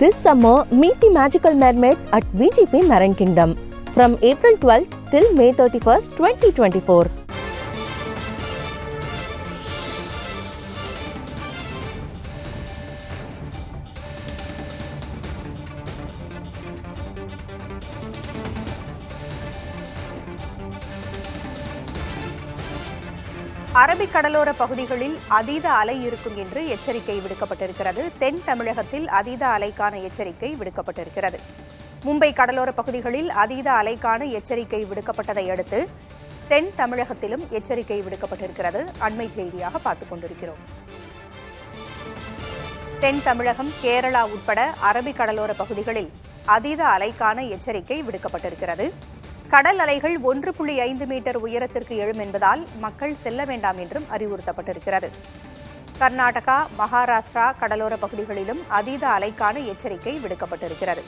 This summer, meet the magical mermaid at VGP Marine Kingdom from April 12th till May 31st, 2024. Arabic கடலோர பகுதிகளில் அதீத அலை இருக்கும் என்று எச்சரிக்கை விடுக்கப்பட்டிருக்கிறது. தென் தமிழகத்தில் அதீத அலைக்கான எச்சரிக்கை விடுக்கப்பட்டிருக்கிறது. மும்பை கடலோர பகுதிகளில் அதீத அலைக்கான எச்சரிக்கை விடுக்கப்பட்டதை அடுத்து தென் தமிழகத்திலும் எச்சரிக்கை விடுக்கப்பட்டிருக்கிறது. அண்மை செய்தியாக பார்த்துக் கொண்டிருக்கிறோம். தென் தமிழகம், கேரளா உட்பட அரபிக் கடலோர பகுதிகளில் அதீத அலைக்கான எச்சரிக்கை விடுக்கப்பட்டிருக்கிறது. கடல் அலைகள் 1.5 மீட்டர் உயரத்திற்கு எழும் என்பதால் மக்கள் செல்ல வேண்டாம் என்றும் அறிவுறுத்தப்பட்டிருக்கிறது. கர்நாடகா, மகாராஷ்டிரா கடலோர பகுதிகளிலும் அதீத அலைக்கான எச்சரிக்கை விடுக்கப்பட்டிருக்கிறது.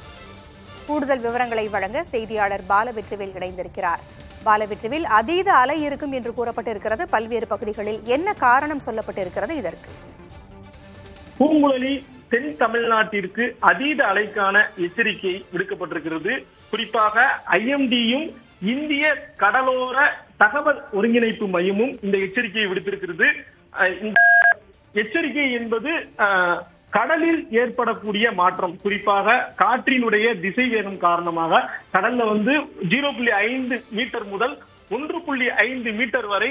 கூடுதல் விவரங்களை வழங்க செய்தியாளர் பாலவெற்றிவேல் இணைந்திருக்கிறார். பாலவெற்றிவேல், அதீத அலை இருக்கும் என்று கூறப்பட்டிருக்கிறது. பல்வேறு பகுதிகளில் என்ன காரணம் சொல்லப்பட்டிருக்கிறது இதற்கு? பூங்குழலி, தென் தமிழ்நாட்டிற்கு அதீத அலைக்கான எச்சரிக்கை விடுக்கப்பட்டிருக்கிறது. குறிப்பாக IMDயும் இந்திய கடலோர தகவல் ஒருங்கிணைப்பு மையமும் இந்த எச்சரிக்கையை விடுத்திருக்கிறது. இந்த எச்சரிக்கை என்பது கடலில் ஏற்படக்கூடிய மாற்றம், குறிப்பாக காற்றினுடைய திசை வேகம் காரணமாக கடல்ல 0.5 மீட்டர் முதல் 1.5 மீட்டர் வரை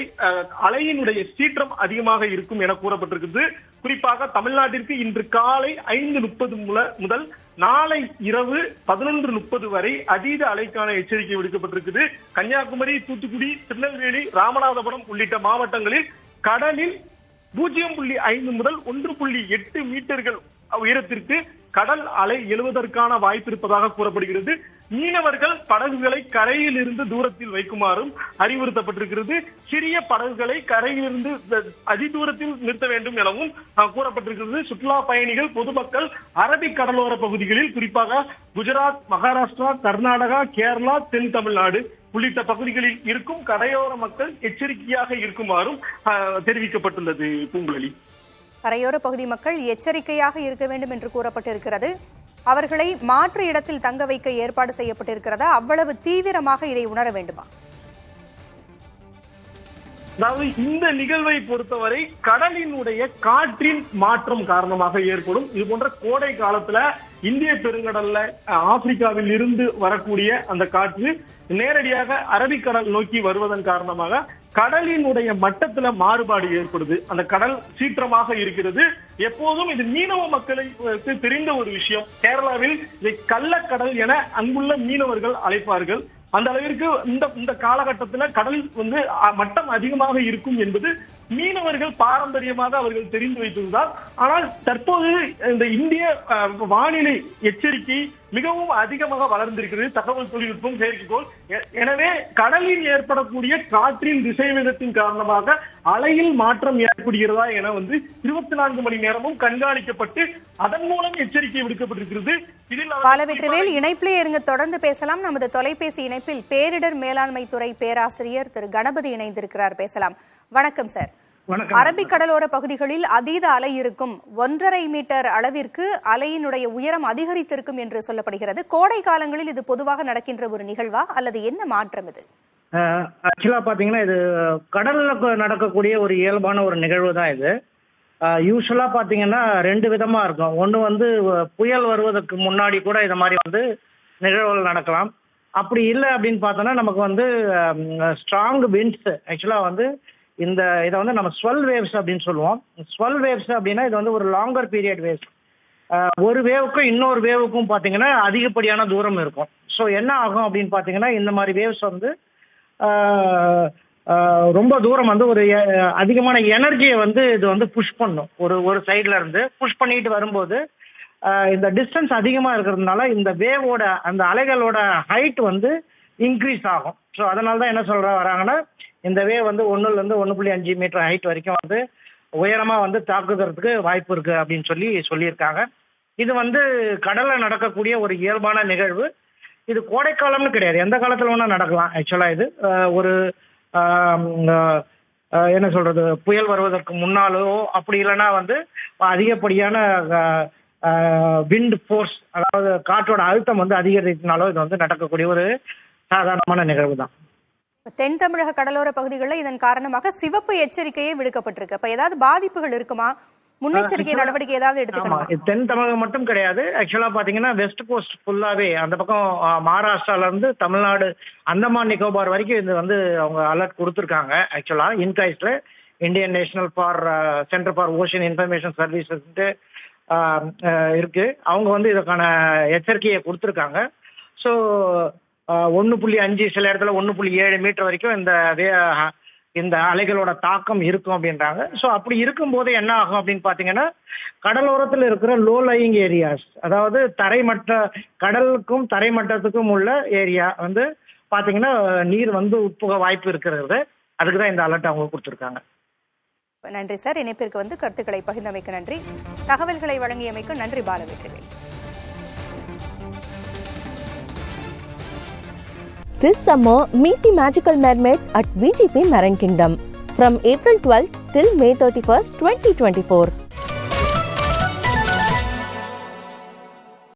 அலையினுடைய சீற்றம் அதிகமாக இருக்கும் என கூறப்பட்டிருக்கிறது. குறிப்பாக தமிழ்நாட்டிற்கு இன்று காலை 5:30 முதல் நாளை இரவு 11:30 வரை அதீத அலைக்கான எச்சரிக்கை விடுக்கப்பட்டிருக்குது. கன்னியாகுமரி, தூத்துக்குடி, திருநெல்வேலி, ராமநாதபுரம் உள்ளிட்ட மாவட்டங்களில் கடலில் 0.5 முதல் 1.8 மீட்டர்கள் உயரத்திற்கு கடல் அலை எழுவதற்கான வாய்ப்பு இருப்பதாக கூறப்படுகிறது. மீனவர்கள் படகுகளை கரையில் இருந்து தூரத்தில் வைக்குமாறும் அறிவுறுத்தப்பட்டிருக்கிறது. சிறிய படகுகளை கரையிலிருந்து அதிதூரத்தில் நிறுத்த வேண்டும் எனவும் கூறப்பட்டிருக்கிறது. சுற்றுலா பயணிகள், பொதுமக்கள் அரபிக் கடலோர பகுதிகளில் குறிப்பாக குஜராத், மகாராஷ்டிரா, கர்நாடகா, கேரளா, தென் தமிழ்நாடு உள்ளிட்ட பகுதிகளில் இருக்கும் கரையோர மக்கள் எச்சரிக்கையாக இருக்குமாறும் தெரிவிக்கப்பட்டுள்ளது. பூங்குழலி, கரையோர பகுதி மக்கள் எச்சரிக்கையாக இருக்க வேண்டும் என்று கூறப்பட்டிருக்கிறது. அவர்களை மாற்று இடத்தில் தங்க வைக்க ஏற்பாடு செய்யப்பட்டிருக்கிறதா? அவ்வளவு தீவிரமாக இதை உணர வேண்டுமா? அதாவது இந்த நிகழ்வை பொறுத்தவரை கடலினுடைய காற்றின் மாற்றம் காரணமாக ஏற்படும். இது போன்ற கோடை காலத்துல இந்திய பெருங்கடல்ல ஆப்பிரிக்காவில் இருந்து வரக்கூடிய அந்த காற்று நேரடியாக அரபிக்கடல் நோக்கி வருவதன் காரணமாக கடலினுடைய மட்டத்துல மாறுபாடு ஏற்படுது. அந்த கடல் சீற்றமாக இருக்கிறது. எப்போதும் இது மீனவ மக்களுக்கு தெரிந்த ஒரு விஷயம். கேரளாவில் இதை கள்ளக்கடல் என அங்குள்ள மீனவர்கள் அழைப்பார்கள். அந்த அளவிற்கு இந்த காலகட்டத்தில் கடல் மட்டம் அதிகமாக இருக்கும் என்பது மீனவர்கள் பாரம்பரியமாக அவர்கள் தெரிந்து வைத்ததுதான். ஆனால் தற்போது இந்த இந்திய வானிலை எச்சரிக்கை மிகவும் அதிகமாக வளர்ந்திருக்கிறது. தகவல் தொழில்நுட்பம், செயற்கைக்கோள். எனவே கடலில் ஏற்படக்கூடிய காற்றின் திசைவேகத்தின் காரணமாக அலையில் மாற்றம் ஏற்படுகிறதா என 24 மணி நேரமும் கண்காணிக்கப்பட்டு அதன் மூலம் எச்சரிக்கை விடுக்கப்பட்டிருக்கிறது. பாலவெற்றிவேல், இணைப்பிலே இருங்க, தொடர்ந்து பேசலாம். நமது தொலைபேசி இணைப்பில் பேரிடர் மேலாண்மை துறை பேராசிரியர் திரு கணபதி இணைந்திருக்கிறார். பேசலாம். வணக்கம் சார். அரபிக் கடலோர பகுதிகளில் அதீத அலை இருக்கும். 1.5 மீட்டர் அளவிற்கு அலையினுடைய உயரம் அதிகரித்திருக்கும் என்று சொல்லப்படுகிறது. கோடை காலங்களில் இது பொதுவாக நடக்கின்ற ஒரு நிகழ்வா அல்லது என்ன மாற்றம் இது? ஆக்சுவலா பாத்தீங்கன்னா இது கடல்ல நடக்கக்கூடிய ஒரு இயல்பான ஒரு நிகழ்வு தான் இது. யூஸ்வலா பாத்தீங்கன்னா 2 விதமா இருக்கும். ஒண்ணு புயல் வருவதற்கு முன்னாடி கூட இந்த மாதிரி நிகழ்வுகள் நடக்கலாம். அப்படி இல்லை அப்படின்னு பார்த்தோன்னா நமக்கு ஸ்ட்ராங் விண்ட்ஸ், ஆக்சுவலா இதை நம்ம ஸ்வெல் வேவ்ஸ் அப்படின்னு சொல்லுவோம். ஸ்வெல் வேவ்ஸ் அப்படின்னா இது ஒரு லாங்கர் பீரியட் வேவ்ஸ். ஒரு வேவுக்கும் இன்னொரு வேவுக்கும் பார்த்தீங்கன்னா அதிகப்படியான தூரம் இருக்கும். ஸோ என்ன ஆகும் அப்படின்னு பார்த்தீங்கன்னா இந்த மாதிரி வேவ்ஸ் ரொம்ப தூரம் ஒரு அதிகமான எனர்ஜியை இது புஷ் பண்ணும். ஒரு சைட்ல இருந்து புஷ் பண்ணிட்டு வரும்போது இந்த டிஸ்டன்ஸ் அதிகமாக இருக்கிறதுனால இந்த வேவோட அந்த அலைகளோட ஹைட் இன்க்ரீஸ் ஆகும். ஸோ அதனால தான் என்ன வராங்கன்னா இந்த வேவ் 1 to 1.5 மீட்டர் ஹைட் வரைக்கும் உயரமாக தாக்குதறதுக்கு வாய்ப்பு இருக்கு அப்படின்னு சொல்லியிருக்காங்க. இது கடல்ல நடக்கக்கூடிய ஒரு இயல்பான நிகழ்வு. இது கோடைக்காலம்னு கிடையாது, எந்த காலத்துல வேணா நடக்கலாம். ஆக்சுவலா இது ஒரு புயல் வருவதற்கு முன்னாலோ அப்படி இல்லைன்னா அதிகப்படியான விண்ட் ஃபோர்ஸ், அதாவது காற்றோட அழுத்தம் வந்து அதிகரிக்கிறதுனால இது வந்து நடக்கக்கூடிய ஒரு சாதாரணமான நிகழ்வு தான். தென் தமிழக கடலோர பகுதிகளில் இதன் காரணமாக சிவப்பு எச்சரிக்கையே விடுக்கப்பட்டிருக்கு. அப்ப ஏதாவது பாதிப்புகள் இருக்குமா? முன்னெச்சரிக்கை நடவடிக்கை ஏதாவது எடுத்துக்கணுமா? தென் தமிழகம் மட்டும் கிடையாது. ஆக்சுவலா பாத்தீங்கன்னா வெஸ்ட் கோஸ்ட் ஃபுல்லாவே அந்த பக்கம் மகாராஷ்டிரால இருந்து தமிழ்நாடு, அந்தமான் நிக்கோபார் வரைக்கும் இது வந்து அவங்க அலர்ட் கொடுத்துருக்காங்க. ஆக்சுவலா இன்காய்ஸ்ல Indian national centre for ocean information services இருக்கு. அவங்க வந்து இதுக்கான எச்சரிக்கையை கொடுத்துருக்காங்க. ஸோ 1.5 சில இடத்துல 1.7 மீட்டர் வரைக்கும் இந்த அலைகளோட தாக்கம் இருக்கும் அப்படின்றாங்க. ஸோ அப்படி இருக்கும்போது என்ன ஆகும் அப்படின்னு பார்த்தீங்கன்னா, கடலோரத்தில் இருக்கிற லோ லையிங் ஏரியாஸ், அதாவது கடலுக்கும் தரைமட்டத்துக்கும் உள்ள ஏரியா வந்து பார்த்தீங்கன்னா நீர் வந்து உட்புக வாய்ப்பு இருக்கிறது. அதுக்கு தான் இந்த அலர்ட் அவங்க கொடுத்துருக்காங்க. நன்றி சார். இணைப்பிற்கு வந்து கருத்துக்களை பகிர்ந்தமைக்கு நன்றி. தகவல்களை வழங்கியமைக்கு நன்றி பாலவேற்றிவேல். This summer, meet the magical mermaid at VGP Marine Kingdom from April 12th till May 31st, 2024.